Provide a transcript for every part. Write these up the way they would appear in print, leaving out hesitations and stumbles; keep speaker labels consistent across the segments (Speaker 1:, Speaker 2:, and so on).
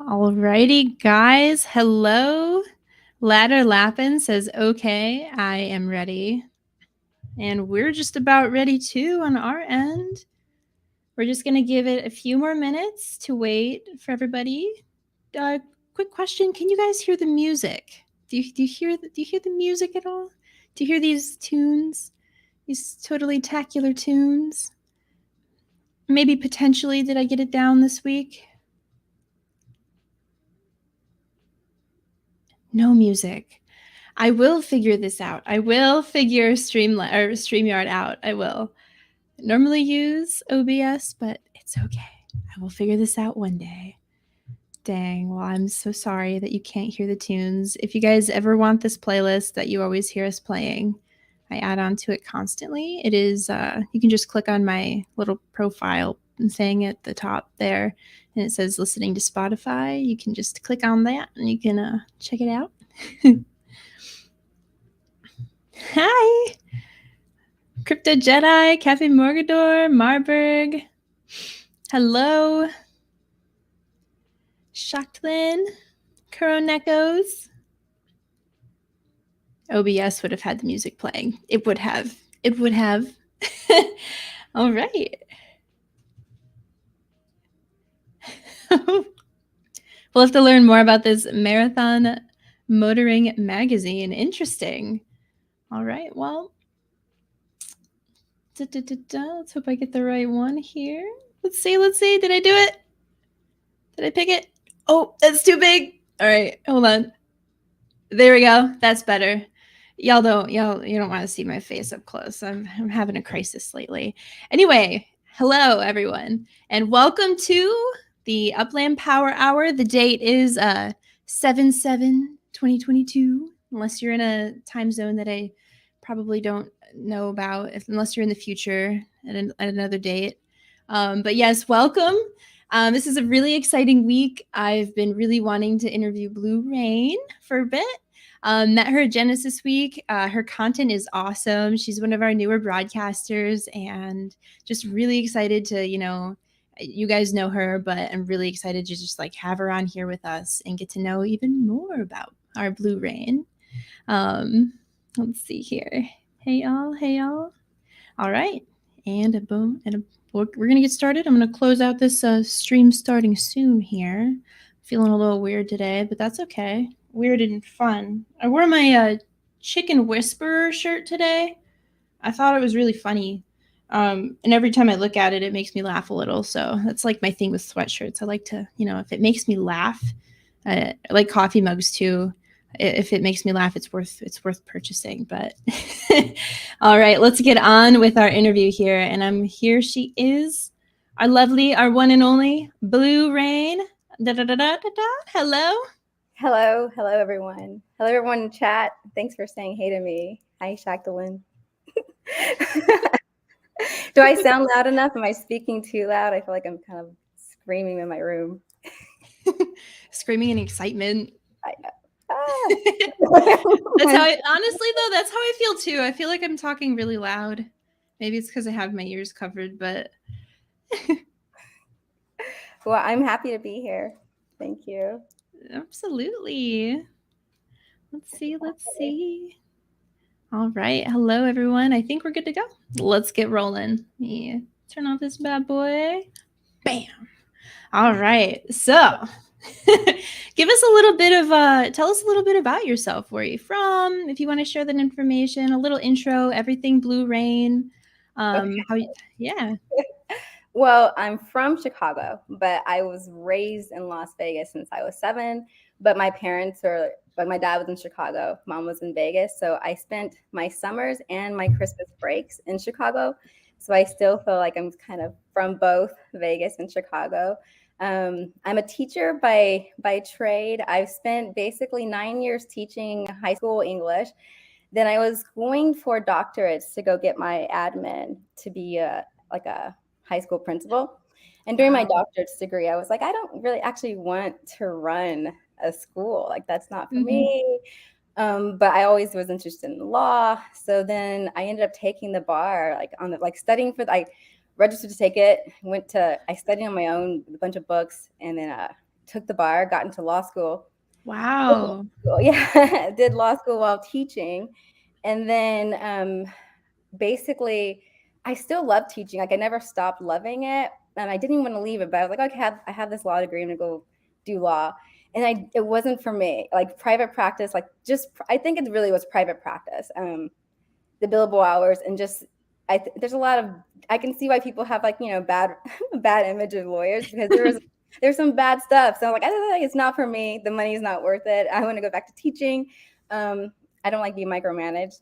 Speaker 1: Alrighty, guys. Hello. Ladder Lappin says, okay, I am ready. And we're just about ready too on our end. We're just going to give it a few more minutes to wait for everybody. Quick question. Can you guys hear the music? Do you hear the music at all? Do you hear these tunes? These totally tacular tunes? Maybe potentially did I get it down this week? No music. I will figure this out. I will figure StreamYard out. I will. Normally use OBS, but it's okay. I will figure this out one day. Dang, well, I'm so sorry that you can't hear the tunes. If you guys ever want this playlist that you always hear us playing, I add on to it constantly. It is, you can just click on my little profile thing at the top there, and it says listening to Spotify. You can just click on that and you can check it out. Hi! Crypto Jedi, Cafe Morgador, Marburg. Hello. Shaktlin, Kuronekos. OBS would have had the music playing. It would have. It would have. All right. We'll have to learn more about this Marathon Motoring magazine. Interesting. All right. Well, let's hope I get the right one here. Let's see. Did I do it? Did I pick it? Oh, that's too big. All right. Hold on. There we go. That's better. You don't want to see my face up close. I'm having a crisis lately. Anyway, hello everyone, and welcome to the Upland Power Hour. The date is 7/7/2022. Unless you're in a time zone that I probably don't know about, unless you're in the future at another date. But yes, welcome. This is a really exciting week. I've been really wanting to interview Bleurain for a bit. Met her at Genesis Week. Her content is awesome. She's one of our newer broadcasters, and just really excited to, you guys know her, but I'm really excited to just like have her on here with us and get to know even more about our Bleurain. Let's see here. Hey y'all. All right, and a boom, we're gonna get started. I'm gonna close out this stream starting soon here. Feeling a little weird today, but that's okay. Weird and fun. I wore my Chicken Whisperer shirt today. I thought it was really funny. And every time I look at it, it makes me laugh a little. So that's like my thing with sweatshirts. I like to, if it makes me laugh, I like coffee mugs too. If it makes me laugh, it's worth purchasing. But all right, let's get on with our interview here. And here she is, our one and only Bleurain. Hello.
Speaker 2: Hello everyone. Hello everyone in chat. Thanks for saying hey to me. Hi, Shaktalin. Do I sound loud enough? Am I speaking too loud? I feel like I'm kind of screaming in my room.
Speaker 1: Screaming in excitement.
Speaker 2: I know.
Speaker 1: That's how honestly though, that's how I feel too. I feel like I'm talking really loud. Maybe it's because I have my ears covered, but
Speaker 2: well, I'm happy to be here. Thank you.
Speaker 1: Absolutely. Let's see. All right. Hello, everyone. I think we're good to go. Let's get rolling. Yeah. Turn off this bad boy. Bam. All right. So give us a little bit of tell us a little bit about yourself. Where are you from? If you want to share that information, a little intro, everything Bleurain. Yeah.
Speaker 2: Well, I'm from Chicago, but I was raised in Las Vegas since I was 7. But my dad was in Chicago, mom was in Vegas. So I spent my summers and my Christmas breaks in Chicago. So I still feel like I'm kind of from both Vegas and Chicago. I'm a teacher by trade. I've spent basically 9 years teaching high school English. Then I was going for doctorates to go get my admin to be like a high school principal. And during my doctorate's degree, I was like, I don't really actually want to run a school. Like, that's not for me. But I always was interested in law. So then I ended up taking the bar, studying I registered to take it, I studied on my own with a bunch of books, and then took the bar, got into law school.
Speaker 1: Wow.
Speaker 2: Yeah, did law school while teaching. And then basically, I still love teaching. Like I never stopped loving it. And I didn't even want to leave it, but I was like, okay, I have this law degree. I'm going to go do law. And it wasn't for me. Like private practice, like just, I think it really was private practice. The billable hours and just, there's a lot of, I can see why people have like, bad image of lawyers because there's some bad stuff. So I'm like, I don't think it's not for me. The money's not worth it. I want to go back to teaching. I don't like being micromanaged.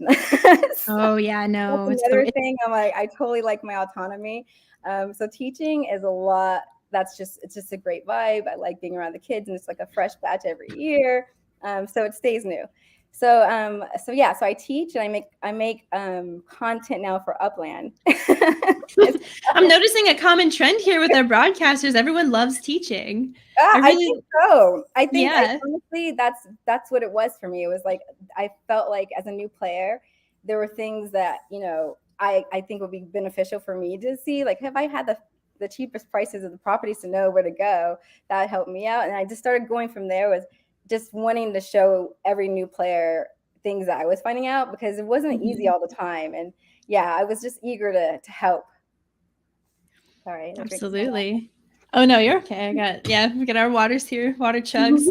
Speaker 1: Oh yeah, no,
Speaker 2: That's another thing. I'm like, I totally like my autonomy. So teaching is a lot. It's just a great vibe. I like being around the kids, and it's like a fresh batch every year. So it stays new. So I teach and I make content now for Upland.
Speaker 1: I'm noticing a common trend here with our broadcasters. Everyone loves teaching.
Speaker 2: I think so. I think
Speaker 1: yeah.
Speaker 2: honestly that's what it was for me. It was like I felt like as a new player, there were things that, I think would be beneficial for me to see. Like, have I had the cheapest prices of the properties to know where to go? That helped me out. And I just started going from there, was just wanting to show every new player things that I was finding out because it wasn't easy all the time. And yeah, I was just eager to help. Sorry.
Speaker 1: Absolutely. Oh no, you're okay. We got our waters here, water chugs.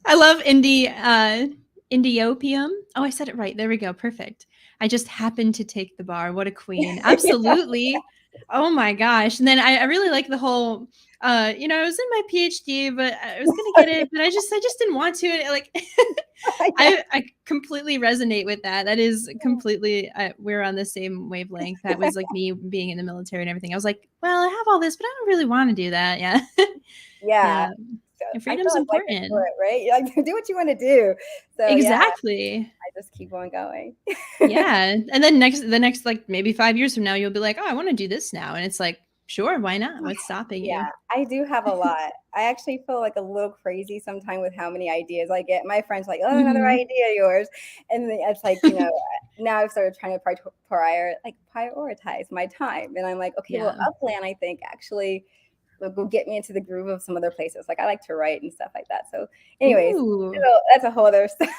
Speaker 1: I love Indiopium. Oh, I said it right. There we go. Perfect. I just happened to take the bar. What a queen. Absolutely. Oh my gosh. And then I really like the whole I was in my PhD, but I was gonna get it, but I just didn't want to. Like I completely resonate with that. That is completely we're on the same wavelength. That was like me being in the military and everything. I was like, well, I have all this, but I don't really want to do that. Yeah.
Speaker 2: Yeah.
Speaker 1: And freedom's important,
Speaker 2: right? You like do what you want to do. So
Speaker 1: exactly.
Speaker 2: Yeah, I just keep on going.
Speaker 1: Yeah, and then the next like maybe 5 years from now, you'll be like, oh, I want to do this now, and it's like, sure, why not? What's stopping you?
Speaker 2: Yeah, I do have a lot. I actually feel like a little crazy sometimes with how many ideas I get. My friends are like, oh, another idea of yours, and it's like now I've started trying to prioritize my time, and I'm like, okay, well, Upland, I think actually will get me into the groove of some other places. Like I like to write and stuff like that. So anyways, that's a whole other thing.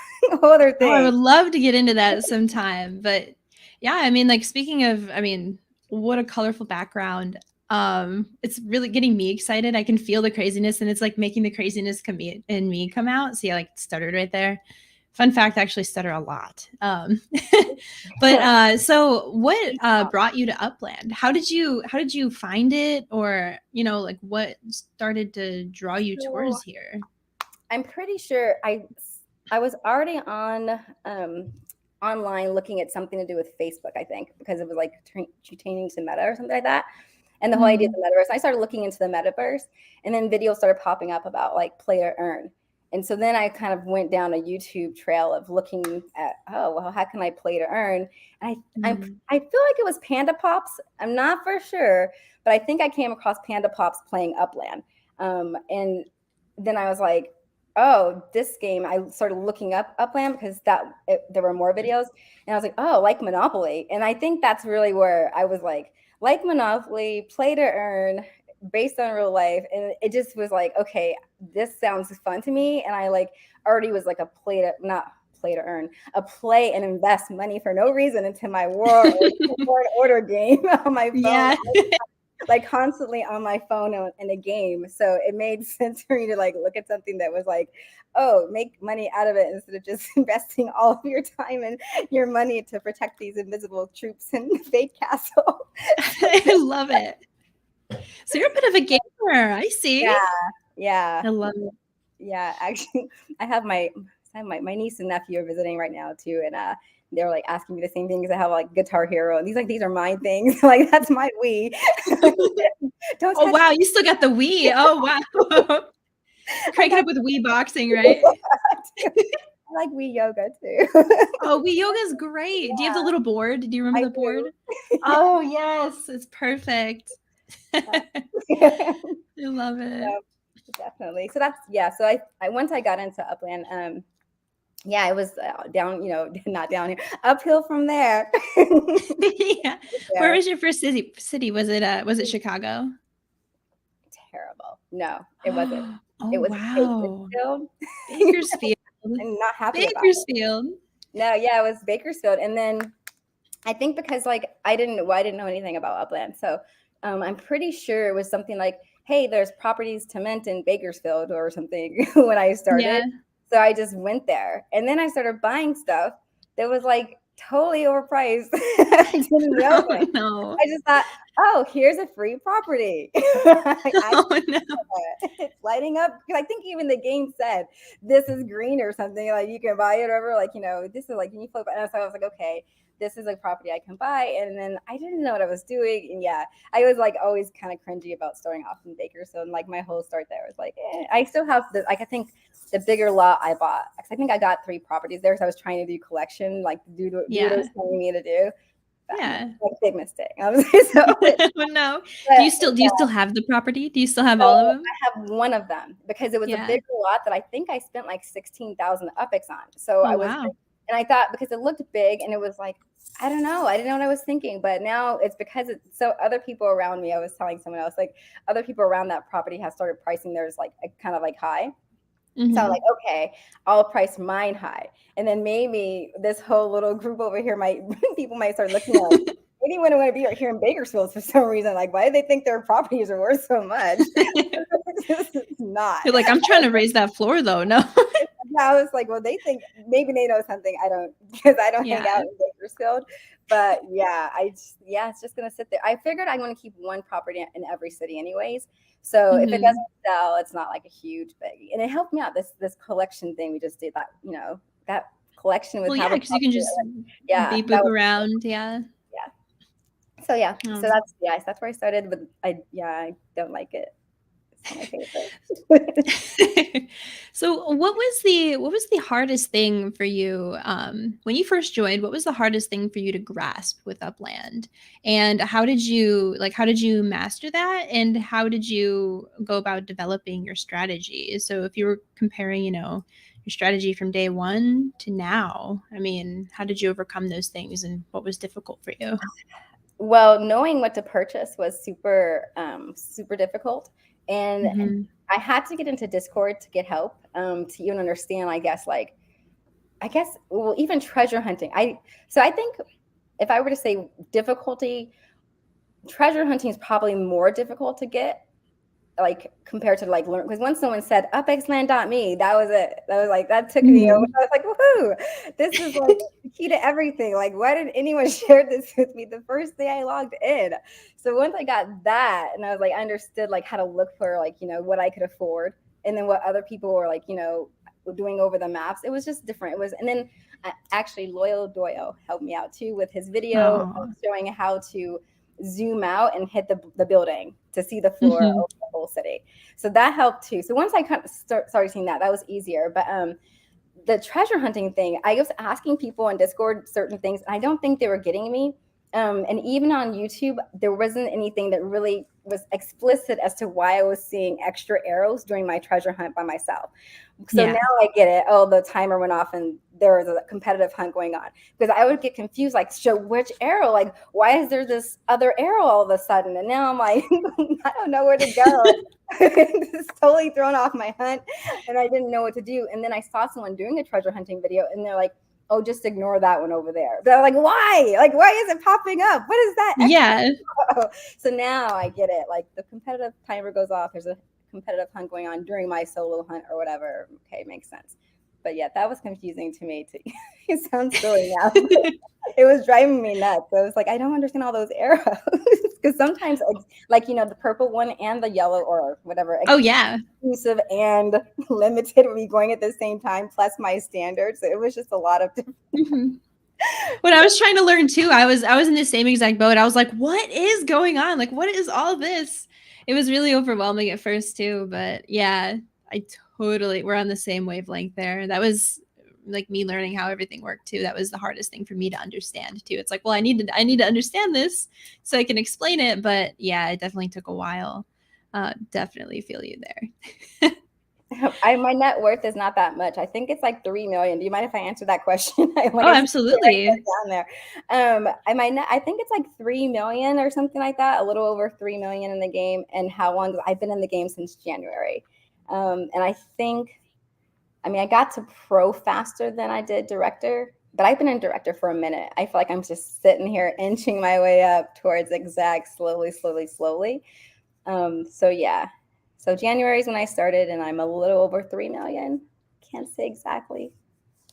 Speaker 1: Oh, I would love to get into that sometime. But yeah, I mean, like speaking of, what a colorful background. It's really getting me excited. I can feel the craziness and it's like making the craziness in me come out. So yeah, like stuttered right there. Fun fact, I actually stutter a lot. So what brought you to Upland? How did you find it? Or, like what started to draw you towards here?
Speaker 2: I'm pretty sure I was already on online looking at something to do with Facebook, I think, because it was like changing to Meta or something like that. And the whole idea of the metaverse. I started looking into the metaverse, and then videos started popping up about like play to earn. And so then I kind of went down a YouTube trail of looking at, how can I play to earn? And I feel like it was Panda Pops. I'm not for sure, but I think I came across Panda Pops playing Upland. And then I was like, oh, this game, I started looking up Upland because there were more videos. And I was like, oh, like Monopoly. And I think that's really where I was like Monopoly, play to earn, based on real life. And it just was like, okay, this sounds fun to me. And I already was like a play and invest money for no reason into my word order game on my phone. Yeah. Like constantly on my phone in a game. So it made sense for me to like look at something that was like, oh, make money out of it instead of just investing all of your time and your money to protect these invisible troops in the fake castle.
Speaker 1: I love it. So you're a bit of a gamer. I see.
Speaker 2: Yeah.
Speaker 1: I love it.
Speaker 2: Yeah, actually, I have my niece and nephew are visiting right now too, and they're like asking me the same things. I have like Guitar Hero, and these are my things. Like that's my Wii.
Speaker 1: Oh wow, you still got the Wii. Oh wow. Cranking up with Wii boxing, right?
Speaker 2: I like Wii yoga too.
Speaker 1: Oh, Wii yoga is great. Yeah. Do you have the little board? Do you remember the board? Oh yes, it's perfect. I love it.
Speaker 2: Yeah, definitely. So So I once I got into Upland, it was down, not down here, uphill from there.
Speaker 1: Yeah. Where was your first city? Was it Chicago?
Speaker 2: Terrible. No, it wasn't.
Speaker 1: Oh,
Speaker 2: It was
Speaker 1: wow.
Speaker 2: Bakersfield.
Speaker 1: Bakersfield.
Speaker 2: I'm not happy about it.
Speaker 1: Bakersfield.
Speaker 2: No, yeah, it was Bakersfield. And then I think because like I didn't know anything about Upland. So I'm pretty sure it was something like, hey, there's properties to mint in Bakersfield or something when I started.
Speaker 1: Yeah.
Speaker 2: So I just went there. And then I started buying stuff that was like totally overpriced. I didn't know
Speaker 1: Oh,
Speaker 2: it.
Speaker 1: no.
Speaker 2: I just thought, oh, here's a free property. I
Speaker 1: Oh, no.
Speaker 2: it's lighting up. Because I think even the game said this is green or something. Like you can buy it or whatever. Like, you know, this is like, can you flip it? And so I was like, okay, this is a property I can buy. And then I didn't know what I was doing. And yeah, I was like always kind of cringy about starting off in Bakersfield. And like my whole start there was like, I still have the, like, I think the bigger lot I bought, because I think I got 3 properties there. So I was trying to do collection, like do what it was telling me to do.
Speaker 1: Yeah.
Speaker 2: Like big mistake. So,
Speaker 1: Oh, no. Do
Speaker 2: but
Speaker 1: you still have the property? Do you still have
Speaker 2: so
Speaker 1: all of them?
Speaker 2: I have one of them because it was a
Speaker 1: Yeah.
Speaker 2: bigger lot that I think I spent like 16,000 UPIX on. So
Speaker 1: Oh,
Speaker 2: I was,
Speaker 1: wow.
Speaker 2: and I thought because it looked big and it was like, I don't know, I didn't know what I was thinking. But now it's because it's so other people around me. I was telling someone else, like other people around that property have started pricing theirs like kind of like high. So I'm
Speaker 1: Mhm.
Speaker 2: like, okay, I'll price mine high. And then maybe this whole little group over here people might start looking at like, maybe when I want to be right here in Bakersfield for some reason. Like, why do they think their properties are worth so much? It's not.
Speaker 1: You're like, I'm trying to raise that floor though. No.
Speaker 2: Yeah, I was like, well, they think maybe they know something I don't, because I don't hang
Speaker 1: Yeah.
Speaker 2: out in Bakersfield. But yeah, it's just gonna sit there. I figured I'm gonna keep one property in every city anyways. So if it
Speaker 1: Mhm.
Speaker 2: doesn't sell, it's not like a huge biggie. And it helped me out. This collection thing we just did, that, you know, that collection with
Speaker 1: Well, yeah,
Speaker 2: have a
Speaker 1: because you can
Speaker 2: property,
Speaker 1: just
Speaker 2: yeah,
Speaker 1: beep
Speaker 2: that
Speaker 1: boop
Speaker 2: was,
Speaker 1: around. Yeah.
Speaker 2: yeah. So yeah, so
Speaker 1: Um,
Speaker 2: that's where I started. But I don't like it. It's not my favorite.
Speaker 1: So what was the hardest thing for you when you first joined? What was the hardest thing for you to grasp with Upland? And how did you master that? And how did you go about developing your strategy? So if you were comparing, your strategy from day one to now, I mean, how did you overcome those things and what was difficult for you?
Speaker 2: Well, knowing what to purchase was super difficult. And
Speaker 1: Mhm.
Speaker 2: I had to get into Discord to get help, to even understand, well, even treasure hunting. I think if I were to say difficulty, treasure hunting is probably more difficult to get, like compared to like learn, because once someone said upxland.me, that was it. That was like, that took me over.
Speaker 1: Mhm.
Speaker 2: I was like, woohoo, this is like the key to everything. Like, why didn't anyone share this with me the first day I logged in? So once I got that, and I was like, I understood like how to look for like, what I could afford, and then what other people were like, doing over the maps. It was just different. It was, and then actually Loyal Doyo helped me out too with his video
Speaker 1: Oh.
Speaker 2: showing how to zoom out and hit the building to see the floor
Speaker 1: Mhm.
Speaker 2: over the whole city. So that helped too. So once I kind of started seeing that was easier. But the treasure hunting thing, I was asking people on Discord certain things, and I don't think they were getting me. And even on YouTube, there wasn't anything that really was explicit as to why I was seeing extra arrows during my treasure hunt by myself. So
Speaker 1: Yeah.
Speaker 2: now I get it. Oh, the timer went off and there was a competitive hunt going on. Because I would get confused, like, so which arrow? Like, why is there this other arrow all of a sudden? And now I'm like, I don't know where to go. It's totally thrown off my hunt, and I didn't know what to do. And then I saw someone doing a treasure hunting video, and they're like, oh, just ignore that one over there. But I'm like, why? Like, why is it popping up? What is that extra?
Speaker 1: Yeah.
Speaker 2: So now I get it. Like, the competitive timer goes off. There's a competitive hunt going on during my solo hunt or whatever. Okay, makes sense. But yeah, that was confusing to me too. It sounds silly now. It was driving me nuts. I was like, I don't understand all those arrows. Because sometimes, like, the purple one and the yellow or whatever,
Speaker 1: Oh, yeah.
Speaker 2: exclusive and limited would be going at the same time, plus my standards. So it was just a lot of different.
Speaker 1: Mhm. When I was trying to learn too, I was in the same exact boat. I was like, what is going on? Like, what is all this? It was really overwhelming at first too, but yeah, we're on the same wavelength there. That was like me learning how everything worked too. That was the hardest thing for me to understand too. It's like, well, I need to understand this so I can explain it. But yeah, it definitely took a while. Definitely feel you there.
Speaker 2: My net worth is not that much. I think it's like 3 million. Do you mind if I answer that question? I
Speaker 1: Oh, absolutely.
Speaker 2: down there. I think it's like 3 million or something like that. A little over 3 million in the game. And how long I've been in the game since January. And I think, I mean, I got to pro faster than I did director, but I've been in director for a minute. I feel like I'm just sitting here inching my way up towards exec slowly, slowly, slowly. So yeah. So January is when I started, and I'm a little over 3 million. Can't say exactly.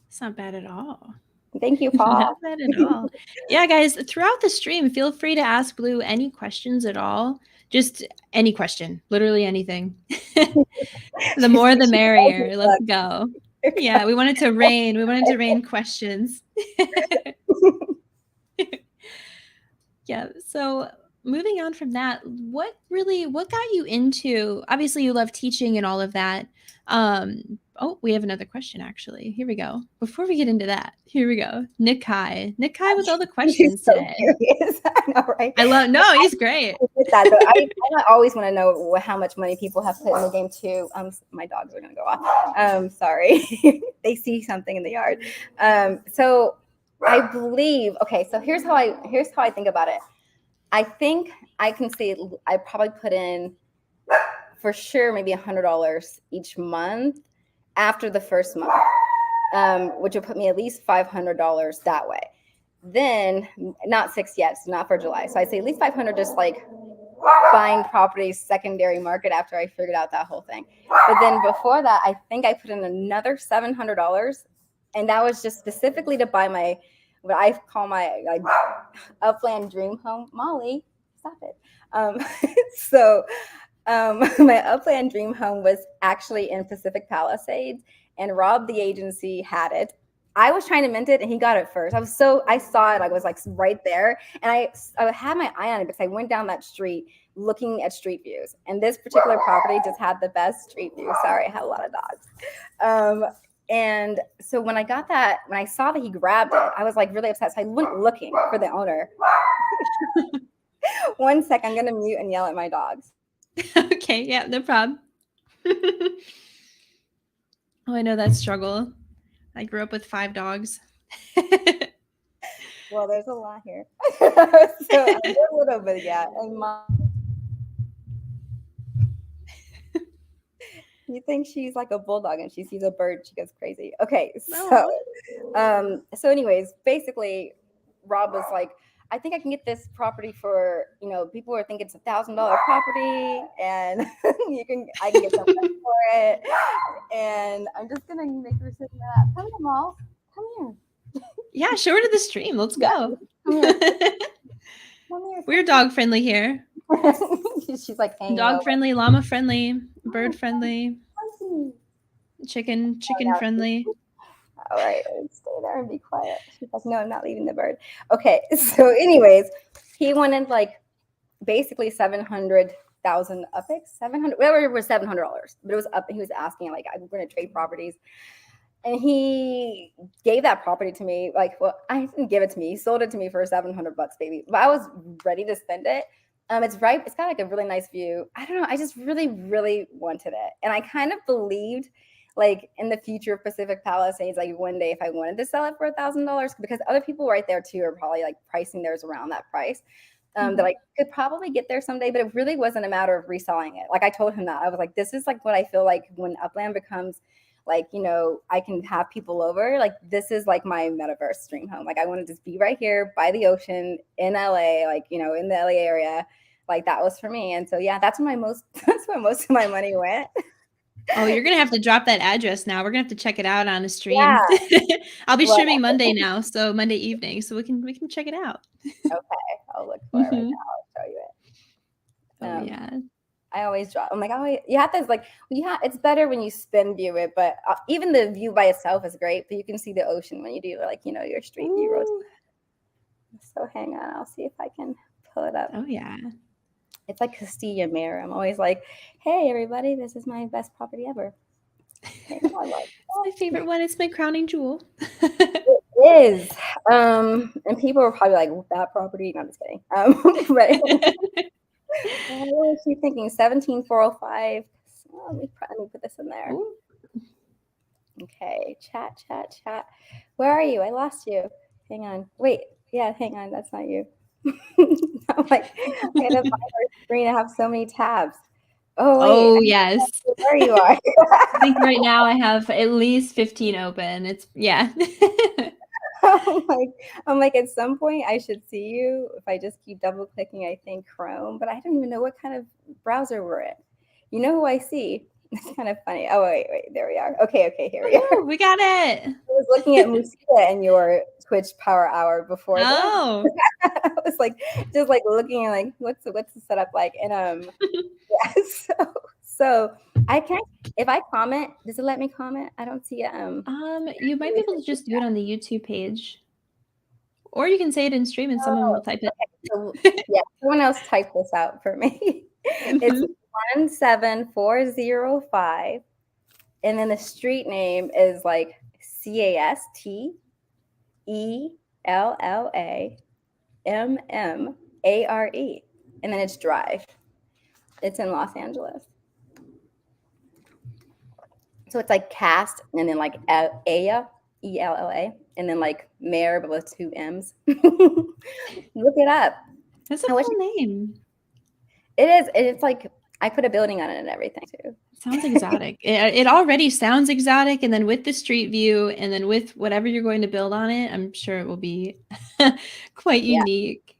Speaker 1: It's not bad at all.
Speaker 2: Thank you,
Speaker 1: Not
Speaker 2: Paul.
Speaker 1: bad at all. Yeah, guys, throughout the stream, feel free to ask Blue any questions at all. Just any question, literally anything. The more, the merrier. Let's go. Yeah, we wanted to rain. We wanted to rain questions. Yeah. So moving on from that, what got you into, obviously you love teaching and all of that. Oh, we have another question actually. Here we go. Before we get into that, here we go. Nick Kai with all the questions
Speaker 2: so
Speaker 1: today.
Speaker 2: Curious. I know, right?
Speaker 1: No, he's great.
Speaker 2: With that, though, I always want to know how much money people have put in the game too. My dogs are gonna go off. Sorry, they see something in the yard. So I believe. Okay, so here's how I think about it. I think I can say I probably put in for sure maybe $100 each month after the first month, which would put me at least $500 that way. Then not 6 yet, so not for July. So I'd say at least 500 just like buying properties secondary market after I figured out that whole thing. But then before that, I think I put in another $700, and that was just specifically to buy my what I call my like Upland dream home. Molly, stop it. So my Upland dream home was actually in Pacific Palisades, and Rob, the agency, had it. I was trying to mint it, and he got it first. I saw it. I was like right there, and I had my eye on it because I went down that street looking at street views, and this particular property just had the best street view. Sorry, I had a lot of dogs. And so when I saw that he grabbed it, I was like really upset. So I went looking for the owner. 1 sec, I'm gonna mute and yell at my dogs.
Speaker 1: Okay, yeah, no problem. Oh, I know that struggle. I grew up with 5 dogs.
Speaker 2: Well, there's a lot here. So a little bit, yeah. And you think she's like a bulldog, and she sees a bird, she goes crazy. Okay, so anyways, basically, Rob was like, I think I can get this property for, people are thinking it's $1,000 property, and I can get some money for it. And I'm just gonna make her sit in that. Come here, Mal. Come here.
Speaker 1: Yeah, show her to the stream. Let's go.
Speaker 2: Come here. Come here.
Speaker 1: We're dog friendly here.
Speaker 2: She's like
Speaker 1: dog friendly, llama friendly, bird friendly, chicken friendly.
Speaker 2: All right, stay there and be quiet. She's like, no, I'm not leaving the bird. Okay, so anyways, he wanted like basically 700,000 UPIX, 700, whatever it was, $700, but it was up. He was asking like, I'm going to trade properties, and he gave that property to me. Like, well, I didn't give it to me. He sold it to me for $700, baby. But I was ready to spend it. It's right. It's got like a really nice view. I don't know. I just really, really wanted it, and I kind of believed, like in the future of Pacific Palisades, like one day if I wanted to sell it for $1,000, because other people right there too are probably like pricing theirs around that price, that I could probably get there someday. But it really wasn't a matter of reselling it. Like I told him that I was like, this is like what I feel like when Upland becomes like, I can have people over. Like this is like my metaverse dream home. Like I want to just be right here by the ocean in LA, like in the LA area. Like that was for me. And so yeah, that's where most of my money went.
Speaker 1: Oh, you're gonna have to drop that address now. We're gonna have to check it out on a stream. Yeah. I'll be streaming Monday now, so Monday evening, so we can check it out.
Speaker 2: Okay, I'll look for it right now. I'll show you it.
Speaker 1: Oh yeah.
Speaker 2: I always drop. I'm like, you have to like, it's better when you spin view it, but even the view by itself is great. But you can see the ocean when you do like your street view rotation. So hang on, I'll see if I can pull it up.
Speaker 1: Oh yeah.
Speaker 2: It's like Castilla Mirror. I'm always like, hey, everybody, this is my best property ever.
Speaker 1: It's my favorite one. It's my crowning jewel.
Speaker 2: It is. And people are probably like, that property? No, I'm just kidding. But what was she thinking? 17405. let me put this in there.
Speaker 1: Ooh.
Speaker 2: Okay, chat. Where are you? I lost you. Hang on. Wait. Yeah, hang on. That's not you. I'm like, I gotta find our screen. I have so many tabs. Oh wait,
Speaker 1: Oh, yes.
Speaker 2: where you are.
Speaker 1: I think right now I have at least 15 open. It's, yeah.
Speaker 2: I'm like, at some point I should see you if I just keep double clicking, I think Chrome, but I don't even know what kind of browser we're in. You know who I see? It's kind of funny. Oh, wait, there we are. Okay, here we are.
Speaker 1: Oh, we got it.
Speaker 2: I was looking at Musita and your Twitch Power Hour before this.
Speaker 1: Oh.
Speaker 2: I was like, just like looking and like, what's the setup like? And yeah, so I can't. If I comment, does it let me comment? I don't see it.
Speaker 1: You might be able to just do it on the YouTube page, or you can say it in stream and someone will type it.
Speaker 2: So, yeah, someone else type this out for me. It's 17405, and then the street name is like CASTELLAMMARE, and then it's Drive. It's in Los Angeles. So it's like cast and then like Aya, ELLA, and then like Mare, but with 2 M's. Look it up.
Speaker 1: That's a cool name.
Speaker 2: It is. It's like I put a building on it and everything too.
Speaker 1: Sounds exotic. It already sounds exotic, and then with the street view, and then with whatever you're going to build on it, I'm sure it will be quite unique.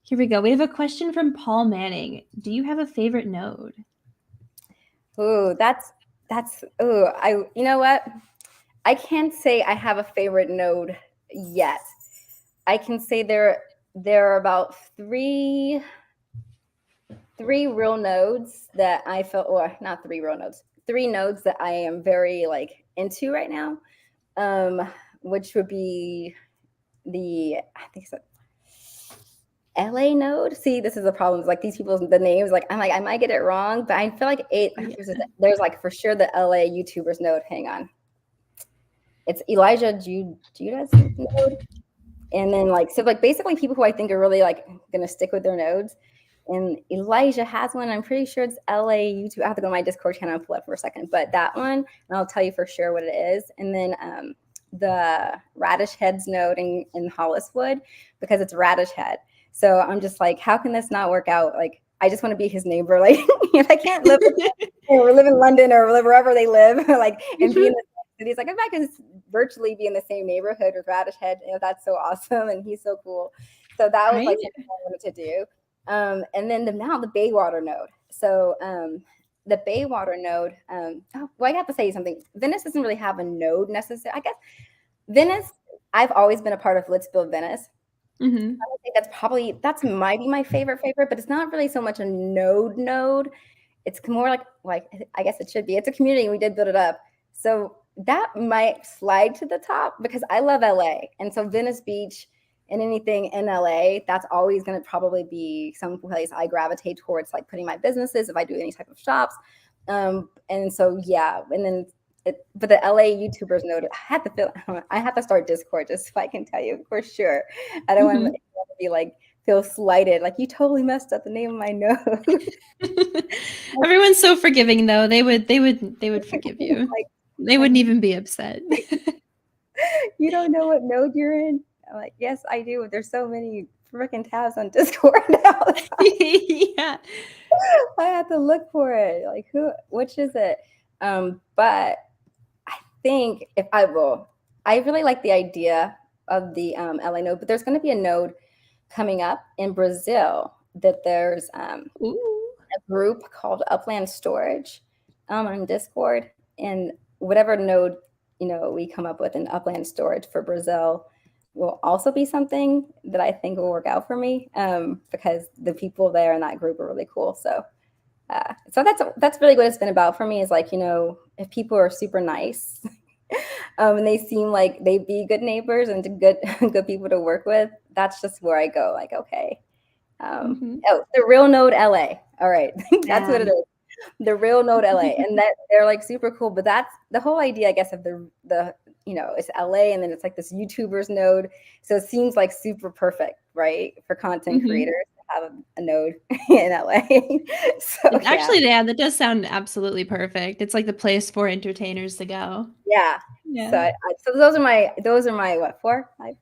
Speaker 1: Here we go. We have a question from Paul Manning. Do you have a favorite node?
Speaker 2: Ooh, you know what? I can't say I have a favorite node yet. I can say there are about three real nodes that I felt, or not 3 real nodes, 3 nodes that I am very like into right now, which would be I think so, LA node. See, this is the problem. Like these people's the names, like I'm like I might get it wrong, but I feel like there's like for sure the LA YouTubers node. Hang on, it's Elijah Judah's node, and then like basically people who I think are really like gonna stick with their nodes. And Elijah has one. I'm pretty sure it's LA YouTube. I have to go to my Discord channel and pull it for a second, but that one, and I'll tell you for sure what it is. And then the Radish Heads node in Holliswood, because it's Radish Head. So I'm just like, how can this not work out? Like, I just want to be his neighbor. Like, if I can't live or live in London or live wherever they live, like, and be in the same city, like if I can virtually be in the same neighborhood with Radish Head, that's so awesome, and he's so cool. So that was like something I wanted to do. And then the Baywater node. So the Baywater node, I have to say something. Venice doesn't really have a node necessarily. I guess Venice, I've always been a part of Let's Build Venice.
Speaker 1: Mm-hmm.
Speaker 2: I think that might be my favorite, but it's not really so much a node. It's more like I guess it should be. It's a community, and we did build it up. So that might slide to the top because I love LA. And so Venice Beach and anything in LA, that's always going to probably be some place I gravitate towards, like putting my businesses if I do any type of shops. And so, yeah. And then, but the LA YouTubers node, I have to start Discord just so I can tell you for sure. I don't want to be like, feel slighted. Like, you totally messed up the name of my node.
Speaker 1: Everyone's so forgiving though. They would forgive you. Like, they wouldn't even be upset.
Speaker 2: You don't know what node you're in? I'm like, yes, I do. There's so many freaking tabs on Discord now.
Speaker 1: Yeah.
Speaker 2: I have to look for it. Like, which is it? But I think I really like the idea of the LA node, but there's going to be a node coming up in Brazil that there's a group called Upland Storage on Discord, and whatever node we come up with in Upland Storage for Brazil will also be something that I think will work out for me, because the people there in that group are really cool. So that's really what it's been about for me, is like, if people are super nice and they seem like they'd be good neighbors and good people to work with, that's just where I go, like, okay. Oh, the real node LA. All right. That's what it is. The real node LA. And that they're like super cool. But that's the whole idea, I guess, of the it's LA, and then it's like this YouTubers node. So it seems like super perfect, right, for content creators to have a node in LA. So
Speaker 1: Actually, yeah, that does sound absolutely perfect. It's like the place for entertainers to go.
Speaker 2: yeah.
Speaker 1: Yeah.
Speaker 2: So those are my what 4, 5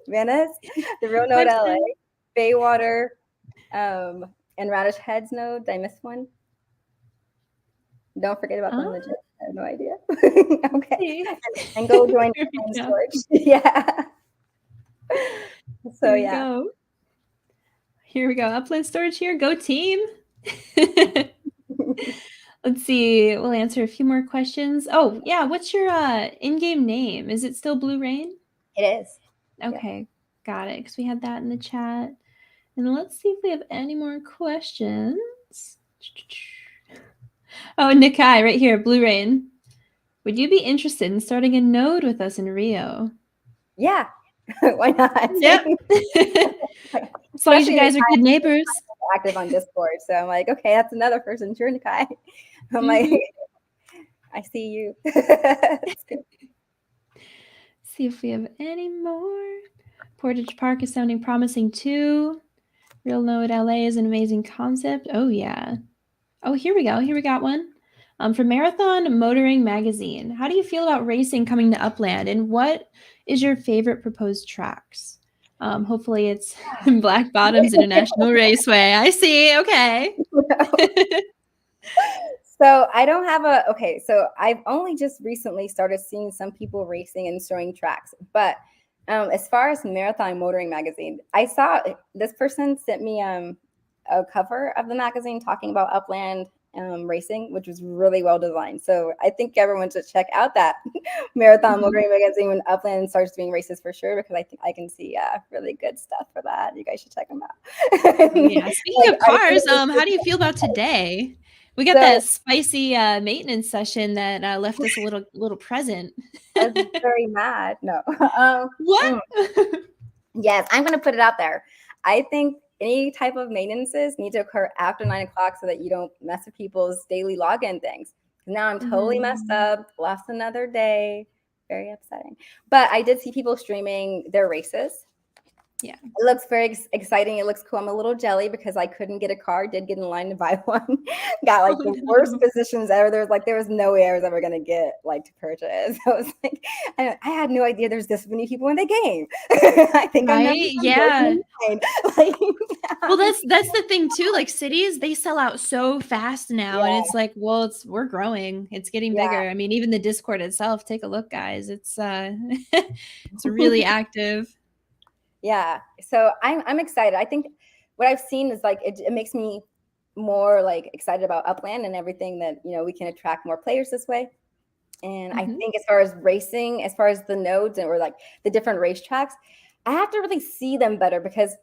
Speaker 2: Venice, the Real Node LA, Baywater, and Radish Heads node. Did I miss one? Don't forget about them legit. I have no idea. Okay. And go join Upland Storage. Yeah. So yeah.
Speaker 1: Go. Here we go. Upland Storage here. Go team. Let's see. We'll answer a few more questions. Oh, yeah. What's your in-game name? Is it still Bleurain?
Speaker 2: It is.
Speaker 1: Okay. Yeah. Got it. Because we had that in the chat. And let's see if we have any more questions. Oh, Nikai, right here. Bleurain. Would you be interested in starting a node with us in Rio?
Speaker 2: Yeah. Why not?
Speaker 1: Yep. As long as you guys are good neighbors.
Speaker 2: Active on Discord. So I'm like, okay, that's another person. Sure, Nikai. I'm like, I see you.
Speaker 1: See if we have any more. Portage Park is sounding promising too. Real Node LA is an amazing concept. Oh, yeah. Oh, here we go. Here we got one. From Marathon Motoring Magazine. How do you feel about racing coming to Upland? And what is your favorite proposed tracks? Hopefully it's Black Bottoms International Raceway. I see. Okay.
Speaker 2: So I don't have so I've only just recently started seeing some people racing and showing tracks. But as far as Marathon Motoring Magazine, I saw this person sent me a cover of the magazine talking about Upland racing, which was really well designed. So I think everyone should check out that Marathon Motoring Magazine when Upland starts doing races for sure, because I think I can see really good stuff for that. You guys should check them out.
Speaker 1: Yeah. Speaking of cars, how do you feel about today? We got that spicy maintenance session that left us a little present.
Speaker 2: I was very mad. No.
Speaker 1: What?
Speaker 2: Yes, I'm going to put it out there. I think any type of maintenances need to occur after 9 o'clock so that you don't mess with people's daily login things. Now I'm totally messed up. Lost another day. Very upsetting. But I did see people streaming their races.
Speaker 1: Yeah.
Speaker 2: It looks very exciting. It looks cool. I'm a little jelly because I couldn't get a car. Did get in line to buy one. Got like the worst positions ever. There was no way I was ever going to get to purchase. I was like, I had no idea there's this many people in the game. I think I'm
Speaker 1: yeah. Well, that's the thing too. Like cities, they sell out so fast now, and it's like, well, we're growing. It's getting bigger. I mean, even the Discord itself. Take a look, guys. It's it's really active.
Speaker 2: Yeah. So I'm excited. I think what I've seen is it makes me more excited about Upland and everything that, we can attract more players this way. And I think as far as racing, as far as the nodes or the different racetracks, I have to really see them better, because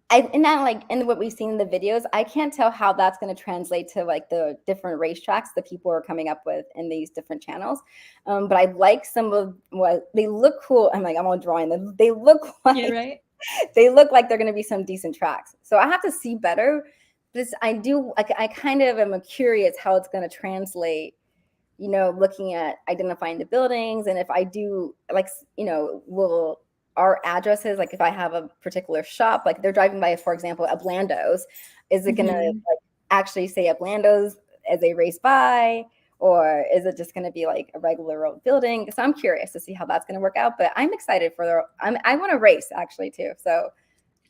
Speaker 2: in what we've seen in the videos, I can't tell how that's going to translate to the different racetracks that people are coming up with in these different channels. But I like some of what they look cool. I'm all drawing them. They look like they look like they're going to be some decent tracks. So I have to see better. This I do. I kind of am curious how it's going to translate. Looking at identifying the buildings, and if I do will our addresses, if I have a particular shop, they're driving by, for example, Uplandos, is it going to actually say Uplandos as they race by, or is it just going to be a regular old building? So I'm curious to see how that's going to work out, but I'm excited for I want to race actually too. So,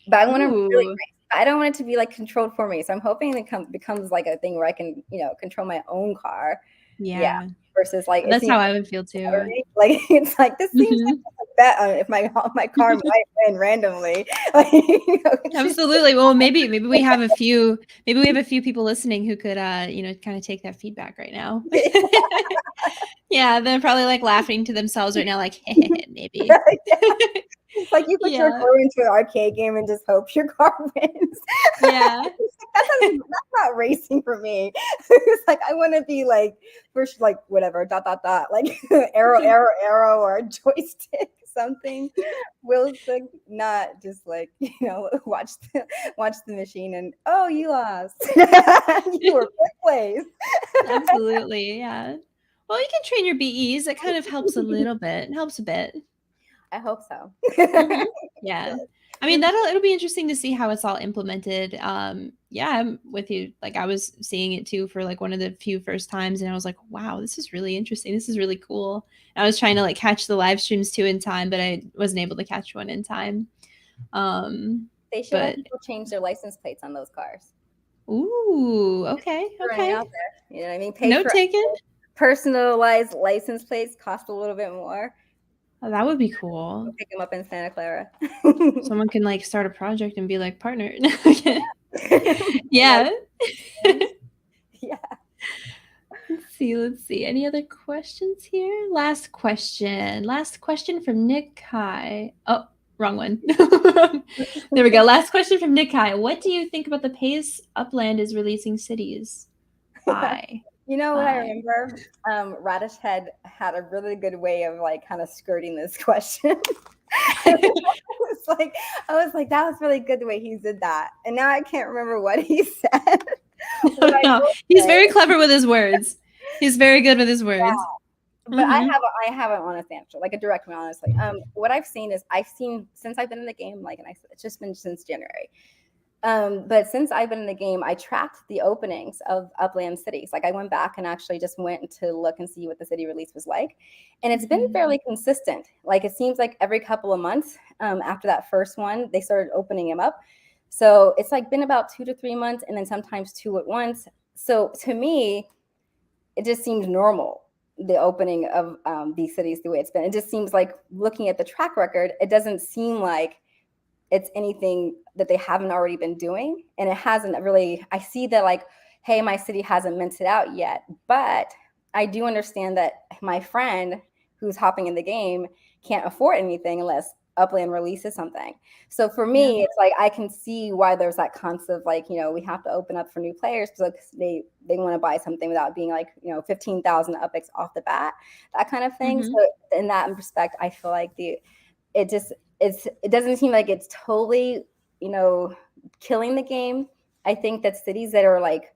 Speaker 2: but I want to really race. I don't want it to be controlled for me. So I'm hoping it becomes a thing where I can, control my own car. Yeah. Versus
Speaker 1: that's how I would feel too.
Speaker 2: It's this seems like that if my car might win randomly.
Speaker 1: Absolutely. Well, maybe we have a few people listening who could kind of take that feedback right now. Yeah, they're probably laughing to themselves right now, maybe.
Speaker 2: It's you put your car into an arcade game and just hope your car wins.
Speaker 1: Yeah.
Speaker 2: That's not racing for me. It's I want to be first whatever dot arrow or a joystick something. Will not just watch the machine and you lost. You were fifth place.
Speaker 1: Absolutely, yeah. Well, you can train your BEs. It kind of helps a little bit. It helps a bit.
Speaker 2: I hope so.
Speaker 1: Mm-hmm. Yeah. I mean, it'll be interesting to see how it's all implemented. Yeah, I'm with you. Like I was seeing it too for like one of the few first times, and I was like, wow, this is really interesting. This is really cool. And I was trying to like catch the live streams too in time, but I wasn't able to catch one in time.
Speaker 2: They should let
Speaker 1: But
Speaker 2: people change their license plates on those cars.
Speaker 1: ooh,
Speaker 2: Just
Speaker 1: okay,
Speaker 2: throwing it
Speaker 1: okay.
Speaker 2: out there. You know what I mean? Pay
Speaker 1: Note
Speaker 2: for
Speaker 1: taken.
Speaker 2: personalized license plates, cost a little bit more.
Speaker 1: Oh, that would be cool.
Speaker 2: Pick them up in Santa Clara.
Speaker 1: Someone can like start a project and be like partner.
Speaker 2: Like,
Speaker 1: Yeah.
Speaker 2: yeah.
Speaker 1: Let's see. Any other questions here? Last question. Last question from Nick Kai. Oh, wrong one. There we go. Last question from Nick Kai. What do you think about the pace Upland is releasing cities by?
Speaker 2: You know what I remember? Radish had a really good way of like kind of skirting this question. I was like, that was really good the way he did that. And now I can't remember what he said.
Speaker 1: No, he's very clever with his words. He's very good with his words.
Speaker 2: Yeah. But I have an honest answer, like a direct one, honestly. What I've seen since I've been in the game, like, and it's just been since January. But since I've been in the game, I tracked the openings of Upland cities. Like I went back and actually just went to look and see what the city release was like. And it's been fairly consistent. Like it seems like every couple of months after that first one, they started opening them up. So it's like been about 2 to 3 months and then sometimes 2 at once. So to me, it just seems normal, the opening of these cities the way it's been. It just seems like looking at the track record, it doesn't seem like it's anything that they haven't already been doing. And it hasn't really, I see that like, hey, my city hasn't minted out yet, but I do understand that my friend who's hopping in the game can't afford anything unless Upland releases something. So for me, it's like, I can see why there's that concept of like, you know, we have to open up for new players because like, they want to buy something without being like, you know, 15,000 UPX off the bat, that kind of thing. So in that respect, I feel like it doesn't seem like it's totally, you know, killing the game. I think that cities that are like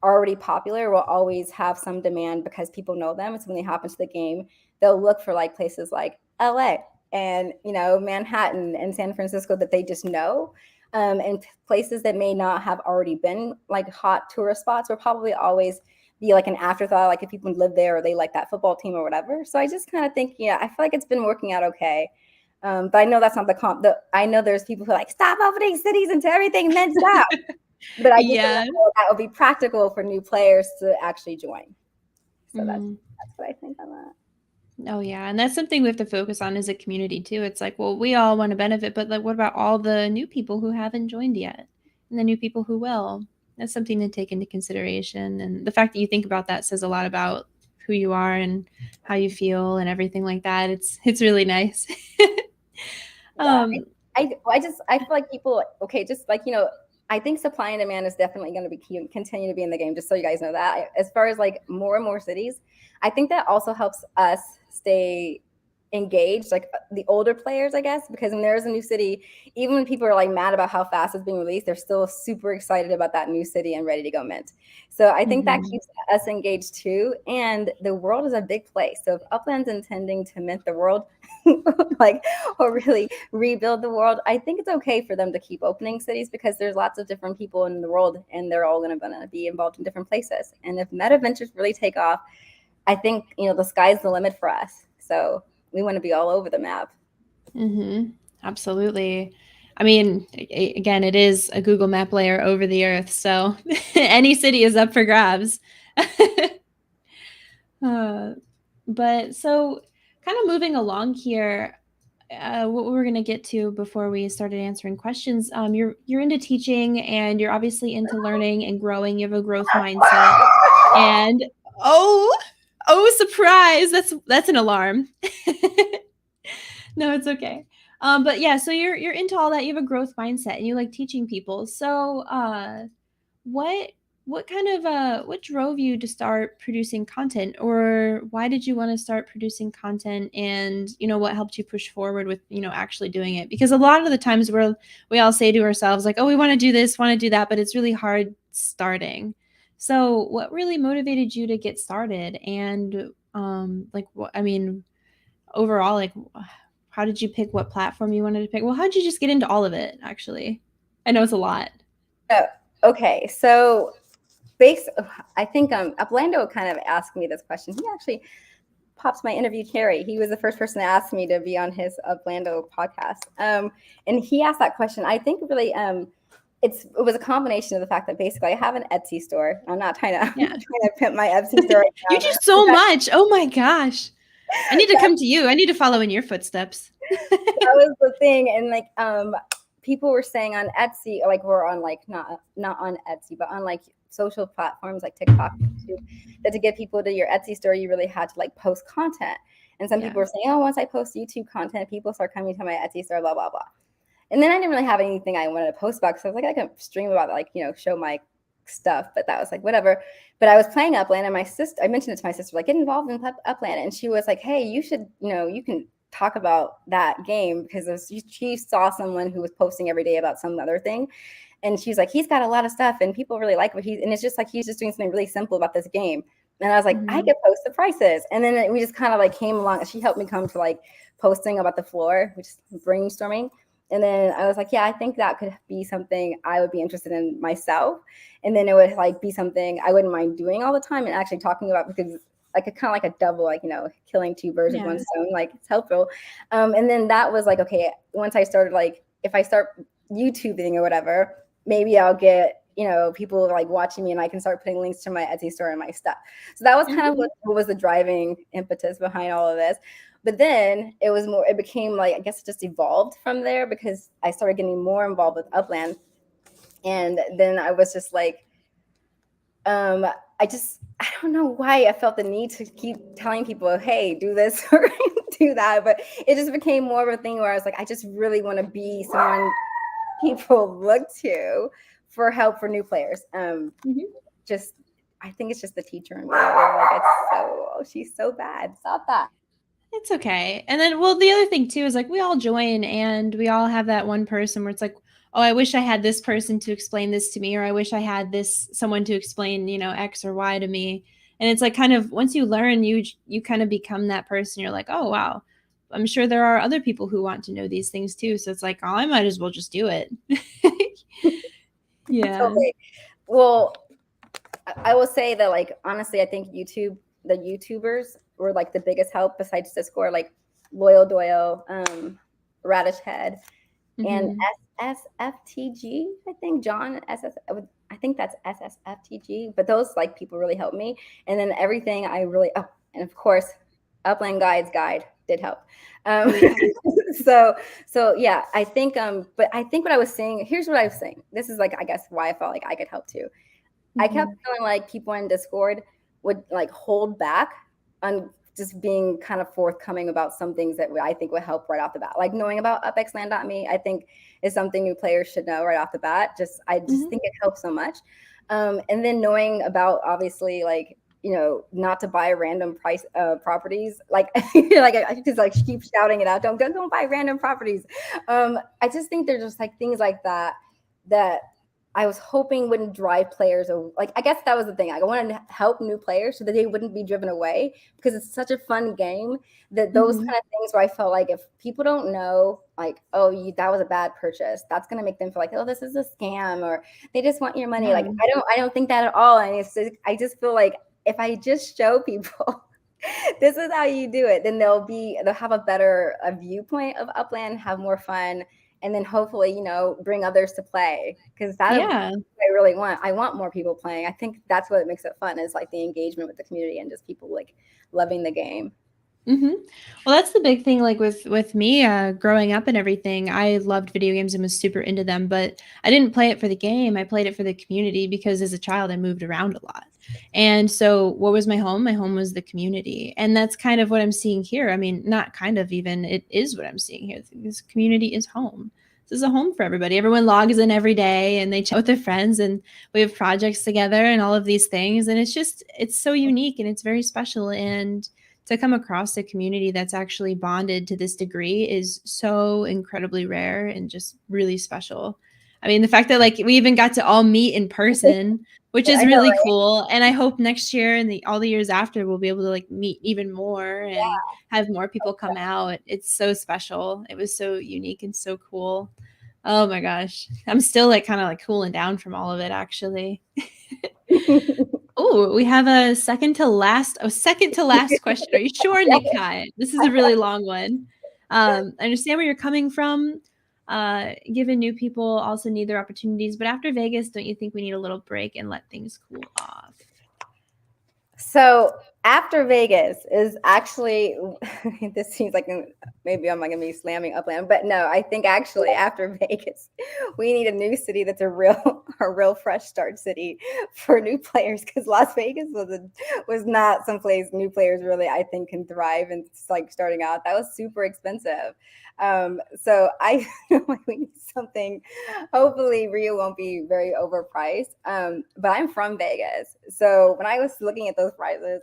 Speaker 2: already popular will always have some demand because people know them. So when they hop into the game, they'll look for like places like LA and, you know, Manhattan and San Francisco that they just know. And places that may not have already been like hot tourist spots will probably always be like an afterthought, like if people live there or they like that football team or whatever. So I just kind of think, yeah, I feel like it's been working out okay. But I know that's not the comp. I know there's people who are like, stop opening cities until everything mints out. But I just think that would be practical for new players to actually join. So that's what I think on that.
Speaker 1: Oh yeah, and that's something we have to focus on as a community too. It's like, well, we all want to benefit, but like, what about all the new people who haven't joined yet, and the new people who will? That's something to take into consideration. And the fact that you think about that says a lot about who you are and how you feel and everything like that. It's really nice.
Speaker 2: I feel like people, okay, just like, you know, I think supply and demand is definitely going to continue to be in the game, just so you guys know that. As far as like more and more cities, I think that also helps us stay engaged, like the older players, I guess, because when there's a new city, even when people are like mad about how fast it's being released, they're still super excited about that new city and ready to go mint. So I think that keeps us engaged too. And the world is a big place. So if Upland's intending to mint the world, like, or really rebuild the world, I think it's okay for them to keep opening cities because there's lots of different people in the world and they're all going to be involved in different places. And if meta ventures really take off, I think, you know, the sky's the limit for us. So we want to be all over the map.
Speaker 1: Absolutely. I mean, again, it is a Google Map layer over the earth, so any city is up for grabs. But so kind of moving along here, what we're going to get to before we started answering questions, you're into teaching and you're obviously into learning and growing. You have a growth mindset. And oh, surprise. That's an alarm. No, it's okay. But yeah, so you're into all that. You have a growth mindset and you like teaching people. So what kind of what drove you to start producing content, or why did you want to start producing content, and you know what helped you push forward with, you know, actually doing it? Because a lot of the times we all say to ourselves like, oh, we want to do this, want to do that, but it's really hard starting. So what really motivated you to get started? And like what, I mean, overall, like how did you pick what platform you wanted to pick? Well, how did you just get into all of it, actually? I know it's a lot.
Speaker 2: Okay, so I think Uplando kind of asked me this question. He actually pops my interview cherry. He was the first person to ask me to be on his Uplando podcast. And he asked that question. I think really it was a combination of the fact that basically I have an Etsy store. I'm not trying to pimp my Etsy store right
Speaker 1: You
Speaker 2: now.
Speaker 1: do so much. Oh my gosh. I need to come to you. I need to follow in your footsteps.
Speaker 2: That was the thing. And like people were saying on Etsy, like we're on like not on Etsy, but on like social platforms like TikTok, YouTube, that to get people to your Etsy store, you really had to like post content. And some people were saying, oh, once I post YouTube content, people start coming to my Etsy store, blah, blah, blah. And then I didn't really have anything I wanted to post about because I was like, I can stream about it, like, you know, show my stuff. But that was like, whatever. But I was playing Upland, and my sister, I mentioned it to my sister, like, get involved in Upland. And she was like, hey, you should, you know, you can talk about that game, because she saw someone who was posting every day about some other thing. And she's like, he's got a lot of stuff and people really like what and it's just like, he's just doing something really simple about this game. And I was like, I could post the prices. And then we just kind of like came along. She helped me come to like posting about the floor, which is brainstorming. And then I was like, yeah, I think that could be something I would be interested in myself. And then it would like be something I wouldn't mind doing all the time and actually talking about, because like a kind of like a double, like, you know, killing two birds with one stone, like it's helpful. And then that was like, okay, once I started, like, if I start YouTubing or whatever, maybe I'll get, you know, people like watching me and I can start putting links to my Etsy store and my stuff. So that was kind of what was the driving impetus behind all of this. But then it became like, I guess it just evolved from there, because I started getting more involved with Upland. And then I was just like, I don't know why I felt the need to keep telling people, hey, do this or do that. But it just became more of a thing where I was like, I just really want to be someone people look to for help for new players. Just, I think it's just the teacher in me. Like, she's so bad. Stop that.
Speaker 1: It's okay. And then, well, the other thing too is like, we all join and we all have that one person where it's like, oh, I wish I had this person to explain this to me, or I wish I had someone to explain, you know, X or Y to me. And it's like, kind of, once you learn, you kind of become that person. You're like, oh, wow, I'm sure there are other people who want to know these things too. So it's like, oh, I might as well just do it. Yeah.
Speaker 2: Totally. Well, I will say that, like, honestly, I think the YouTubers were like the biggest help besides Discord, like Loyal Doyle, Radish Head, and SSFTG. I think John I think that's SSFTG. But those like people really helped me. And then everything and of course, Upland Guides Guide did help. So yeah, I think but I think what I was saying, here's what I was saying. This is like, I guess, why I felt like I could help too. I kept feeling like people in Discord would like hold back on just being kind of forthcoming about some things that I think would help right off the bat. Like knowing about upxland.me, I think is something new players should know right off the bat. I just think it helps so much. And then knowing about, obviously, like, you know, not to buy random price properties. Like, like I just like keep shouting it out. Don't buy random properties. I just think there's just like things like that I was hoping wouldn't drive players. Like, I guess that was the thing. I wanted to help new players so that they wouldn't be driven away, because it's such a fun game that those kind of things where I felt like if people don't know, like, oh, that was a bad purchase, that's going to make them feel like, oh, this is a scam, or they just want your money. Like, I don't think that at all. And I just feel like if I just show people this is how you do it, then they'll have a better viewpoint of Upland, have more fun, and then hopefully, you know, bring others to play, because that's what I really want. I want more people playing. I think that's what makes it fun, is like the engagement with the community and just people like loving the game.
Speaker 1: Well, that's the big thing. Like with me growing up and everything, I loved video games and was super into them, but I didn't play it for the game. I played it for the community, because as a child I moved around a lot. And so what was my home? My home was the community. And that's kind of what I'm seeing here. I mean, not kind of, even, it is what I'm seeing here. This community is home. This is a home for everybody. Everyone logs in every day and they chat with their friends, and we have projects together and all of these things. And it's so unique and it's very special. And to come across a community that's actually bonded to this degree is so incredibly rare and just really special. I mean, the fact that like we even got to all meet in person which
Speaker 2: I
Speaker 1: is
Speaker 2: know,
Speaker 1: really
Speaker 2: right?
Speaker 1: cool. And I hope next year and all the years after, we'll be able to like meet even more and have more people come out. It's so special. It was so unique and so cool. Oh my gosh. I'm still like kind of like cooling down from all of it, actually. Oh, we have a second to last question. Are you sure, Nick Kai? This is a really long one. I understand where you're coming from. Given new people also need their opportunities, but after Vegas, don't you think we need a little break and let things cool off?
Speaker 2: So after Vegas is actually, this seems like maybe I'm like gonna be slamming Upland, but no, I think actually after Vegas, we need a new city that's a real fresh start city for new players, because Las Vegas was not some place new players really I think can thrive, and like starting out that was super expensive. So I feel like we need something. Hopefully, Rio won't be very overpriced. But I'm from Vegas, so when I was looking at those prices,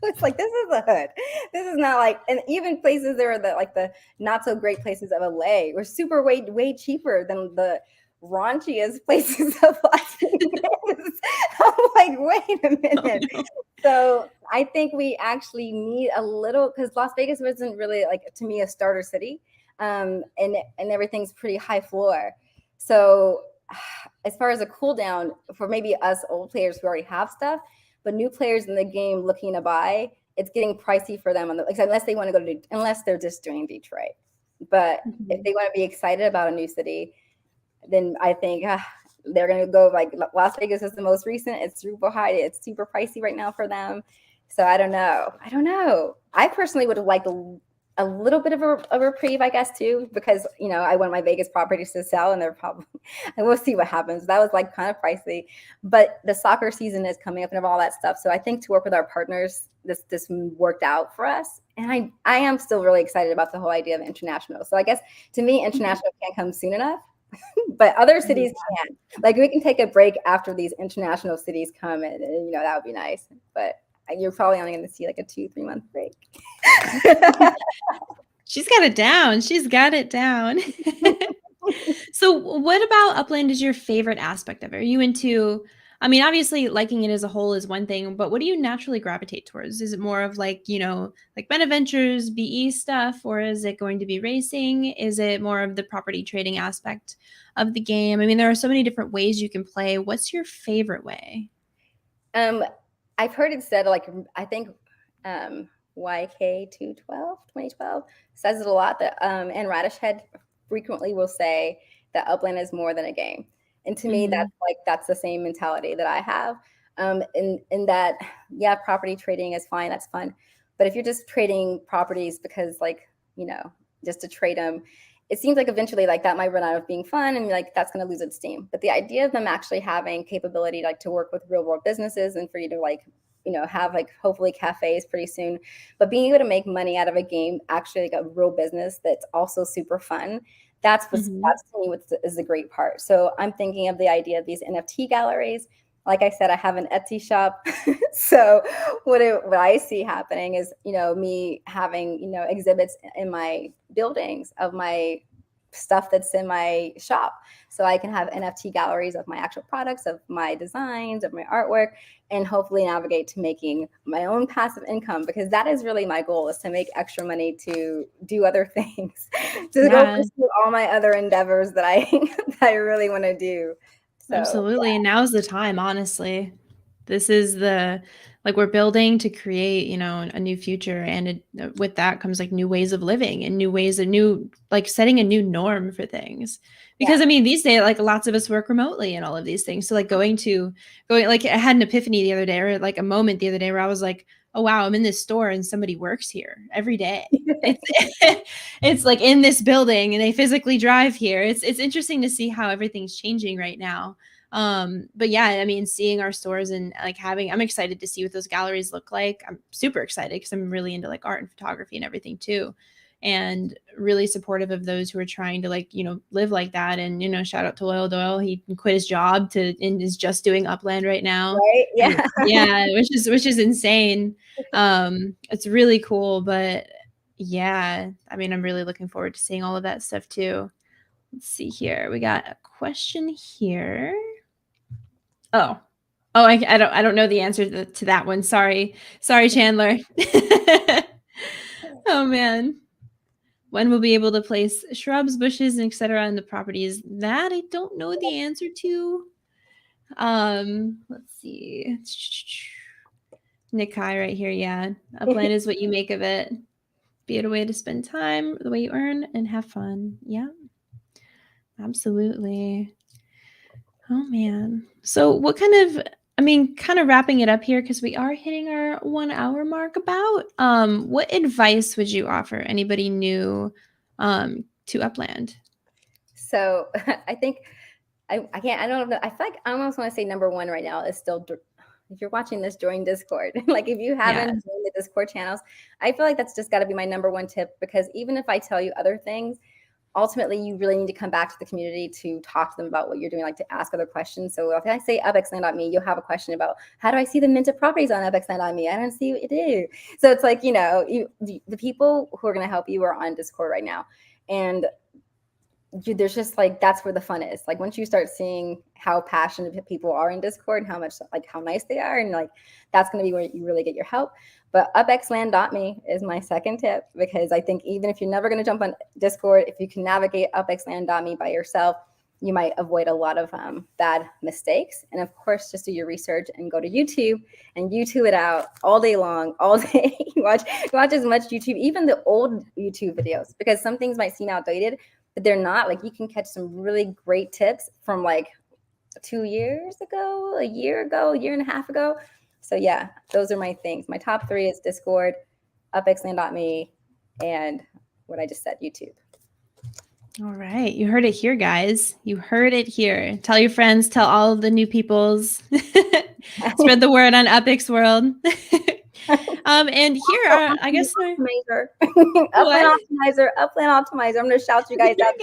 Speaker 2: I was like, "This is a hood. This is not like." And even places that are the not so great places of LA were super way cheaper than the raunchiest places of Las Vegas. I'm like, wait a minute.
Speaker 1: Oh, no.
Speaker 2: So I think we actually need a little, because Las Vegas wasn't really like to me a starter city, and everything's pretty high floor. So as far as a cool down for maybe us old players who already have stuff, but new players in the game looking to buy, it's getting pricey for them like, unless they want to unless they're just doing Detroit. But if they want to be excited about a new city, then I think they're going to go like Las Vegas is the most recent. It's super high. It's super pricey right now for them. So I don't know. I personally would have liked a little bit of a reprieve, I guess, too, because, I want my Vegas properties to sell, and they're probably, and we'll see what happens. That was like kind of pricey, but the soccer season is coming up and all that stuff. So I think to work with our partners, this worked out for us. And I am still really excited about the whole idea of international. So I guess to me, international can't come soon enough. But other cities can. Like, we can take a break after these international cities come, and that would be nice. But you're probably only going to see like a 2-3 month break.
Speaker 1: She's got it down. So what about Upland is your favorite aspect of it? Are you into, I mean, obviously liking it as a whole is one thing, but what do you naturally gravitate towards? Is it more of like, like Benaventures, BE stuff, or is it going to be racing? Is it more of the property trading aspect of the game? I mean, there are so many different ways you can play. What's your favorite way?
Speaker 2: I've heard it said, like, I think YK 2012 says it a lot, that and Radish Head frequently will say that Upland is more than a game. And to me, that's the same mentality that I have. In that, yeah, property trading is fine, that's fun. But if you're just trading properties because, like, just to trade them, it seems like eventually like that might run out of being fun, and like that's going to lose its steam. But the idea of them actually having capability like to work with real world businesses, and for you to like have like hopefully cafes pretty soon, but being able to make money out of a game, actually like a real business that's also super fun, that's to me what is the great part. So I'm thinking of the idea of these NFT galleries. Like I said, I have an Etsy shop. So what I see happening is, me having, exhibits in my buildings of my stuff that's in my shop. So I can have NFT galleries of my actual products, of my designs, of my artwork, and hopefully navigate to making my own passive income, because that is really my goal, is to make extra money to do other things, to go pursue all my other endeavors that I really want to do. So,
Speaker 1: absolutely. And now's the time, honestly. This is like we're building to create, a new future. And with that comes like new ways of living and new ways of like setting a new norm for things. Because I mean, these days, like lots of us work remotely and all of these things. So like going, like I had an epiphany the other day, or like a moment the other day where I was like, oh, wow, I'm in this store and somebody works here every day. It's like in this building and they physically drive here. It's interesting to see how everything's changing right now. But yeah, I mean, seeing our stores and like I'm excited to see what those galleries look like. I'm super excited because I'm really into like art and photography and everything too, and really supportive of those who are trying to like, live like that. And, shout out to Loyal Doyle. He quit his job and is just doing Upland right now.
Speaker 2: Right? Yeah.
Speaker 1: And, yeah. Which is insane. It's really cool, but yeah, I mean, I'm really looking forward to seeing all of that stuff too. Let's see here. We got a question here. Oh, Oh, I don't know the answer to that one. Sorry, Chandler. Oh man. When we'll be able to place shrubs, bushes, and etc. on the properties, that I don't know the answer to. Let's see. Nikai right here, yeah. Upland is what you make of it. Be it a way to spend time, the way you earn, and have fun. Yeah, absolutely. Oh man. So what kind of, I mean, kind of wrapping it up here because we are hitting our 1 hour mark about, what advice would you offer anybody new to Upland?
Speaker 2: So I think I can't, I don't know. I feel like I almost want to say number one right now is still, if you're watching this, join Discord. Like if you haven't
Speaker 1: Yeah.
Speaker 2: joined the Discord channels, I feel like that's just got to be my number one tip, because even if I tell you other things, ultimately you really need to come back to the community to talk to them about what you're doing, like to ask other questions. So if I say upxland.me, you'll have a question about how do I see the minted properties on upxland.me? I don't see what you do. So it's like, the people who are going to help you are on Discord right now. And there's just like, that's where the fun is. Like once you start seeing how passionate people are in Discord, how much, like how nice they are, and like that's going to be where you really get your help. But upxland.me is my second tip, because I think even if you're never going to jump on Discord, if you can navigate upxland.me by yourself, you might avoid a lot of bad mistakes. And of course, just do your research and go to YouTube and YouTube it out all day long, all day. watch as much YouTube, even the old YouTube videos, because some things might seem outdated, but they're not. Like you can catch some really great tips from like 2 years ago, a year ago, a year and a half ago. So yeah, those are my things. My top 3 is Discord, upxland.me, and what I just said, YouTube.
Speaker 1: All right. You heard it here, guys. You heard it here. Tell your friends, tell all the new peoples. Spread the word on Upix World. And here are, I guess,
Speaker 2: Upland Optimizer. I'm gonna shout you guys out.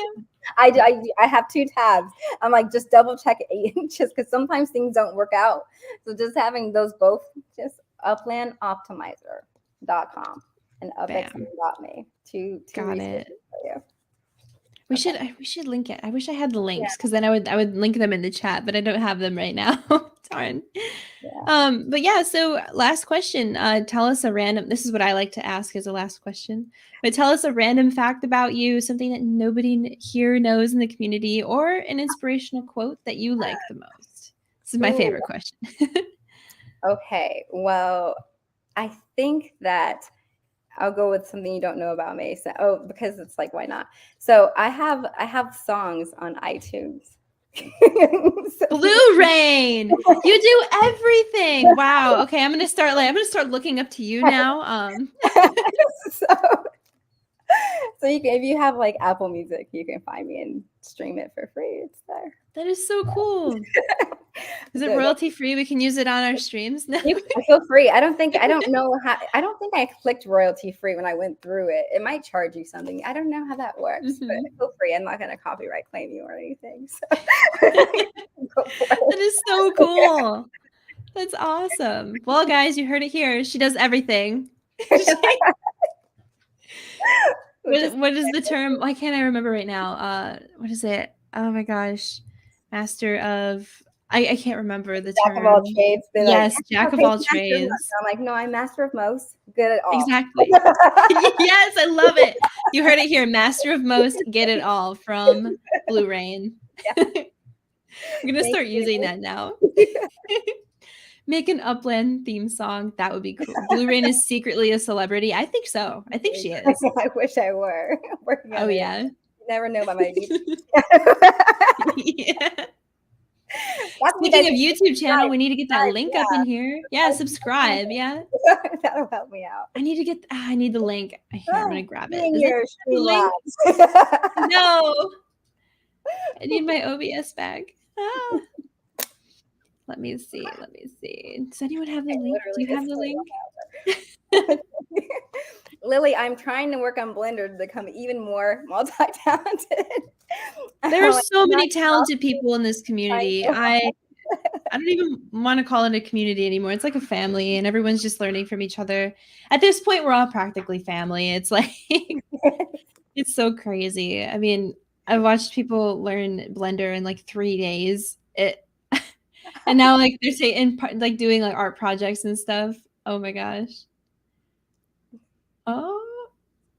Speaker 2: I have 2 tabs. I'm like, just double check it, just because sometimes things don't work out. So just having those both, just uplandoptimizer.com and upxland.me. Two
Speaker 1: Got it.
Speaker 2: for you.
Speaker 1: We should link it. I wish I had the links, because then I would link them in the chat, but I don't have them right now. Darn. Yeah. But yeah, so last question. Tell us a random, this is what I like to ask as a last question, but tell us a random fact about you, something that nobody here knows in the community, or an inspirational quote that you like the most. This is my favorite question.
Speaker 2: Okay, well, I think that I'll go with something you don't know about me. So, because it's like, why not? So I have songs on iTunes.
Speaker 1: Bleurain, you do everything. Wow. Okay, I'm gonna start looking up to you now.
Speaker 2: So you can, if you have like Apple Music, you can find me and stream it for free. It's there.
Speaker 1: That is so cool. Is it royalty free? We can use it on our streams. No.
Speaker 2: You can feel free. I don't think I clicked royalty free when I went through it. It might charge you something. I don't know how that works, but feel free. I'm not going to copyright claim you or anything. So.
Speaker 1: That is so cool. That's awesome. Well, guys, you heard it here. She does everything. What is the term? Why can't I remember right now? What is it? Oh my gosh. Master of, I can't remember the term.
Speaker 2: Jack of all trades.
Speaker 1: Yes, like, jack of all trades.
Speaker 2: I'm like, no, I'm master of most, good at all.
Speaker 1: Exactly. Yes, I love it. You heard it here. Master of most, get it all, from Bleurain. Yeah. I'm gonna start using that now. Make an Upland theme song. That would be cool. Bleurain is secretly a celebrity. I think so. I think she is.
Speaker 2: I wish I were.
Speaker 1: Oh yeah.
Speaker 2: You never know about my
Speaker 1: yeah. Speaking of YouTube channel, we need to get that link up in here. Yeah, subscribe. Yeah.
Speaker 2: That'll help me out.
Speaker 1: I need to get. I need the link. Here, I'm gonna grab it.
Speaker 2: The link?
Speaker 1: No. I need my OBS back. Ah. Let me see. Does anyone have the link? Do you have the link?
Speaker 2: Lily, I'm trying to work on Blender to become even more multi-talented.
Speaker 1: There are so many talented people in this community. I don't even want to call it a community anymore. It's like a family, and everyone's just learning from each other. At this point, we're all practically family. It's like, it's so crazy. I mean, I've watched people learn Blender in like 3 days. And now like they're saying like doing like art projects and stuff. Oh my gosh. Oh,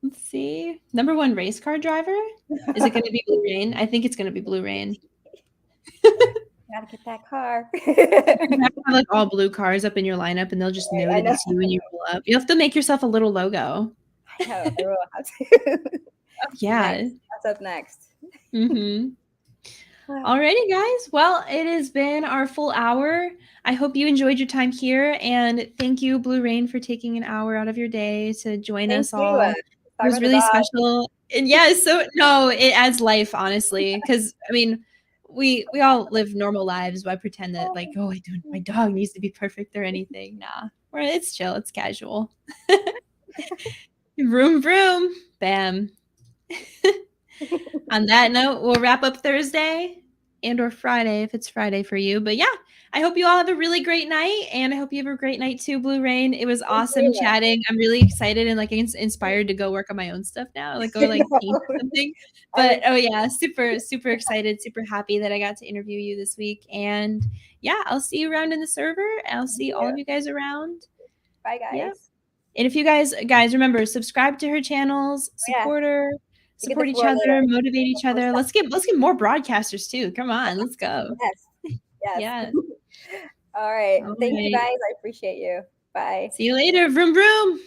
Speaker 1: let's see. Number one race car driver. Is it going to be Bleurain? I think it's going to be Bleurain.
Speaker 2: Gotta get that car.
Speaker 1: You have to have like all blue cars up in your lineup, and they'll just know
Speaker 2: I
Speaker 1: that
Speaker 2: know.
Speaker 1: it's you when you pull up. You have to make yourself a little logo.
Speaker 2: I know. I will have to.
Speaker 1: Yeah.
Speaker 2: Nice. That's up next.
Speaker 1: Mm-hmm. Alrighty, guys. Well, it has been our full hour. I hope you enjoyed your time here, and thank you, Bleurain, for taking an hour out of your day to join
Speaker 2: Thank
Speaker 1: us
Speaker 2: you.
Speaker 1: all. It was really special, and yeah, so no, it adds life, honestly, because I mean, we all live normal lives. Why pretend that like, oh, my dog needs to be perfect or anything? Nah, it's chill, it's casual. Vroom vroom, bam. On that note, we'll wrap up Thursday and or Friday if it's Friday for you. But yeah, I hope you all have a really great night, and I hope you have a great night too, Bleurain. It was awesome chatting. I'm really excited and like inspired to go work on my own stuff now, like go like paint or something. But oh yeah, super super excited, super happy that I got to interview you this week. And yeah, I'll see you around in the server. I'll see all of you guys around.
Speaker 2: Bye, guys.
Speaker 1: Yeah. And if you guys remember, subscribe to her channels, support her. Support each other, motivate each other. Let's get more broadcasters too. Come on, let's go.
Speaker 2: Yes.
Speaker 1: Yeah.
Speaker 2: All right. Thank you guys. I appreciate you. Bye.
Speaker 1: See you later. Vroom vroom.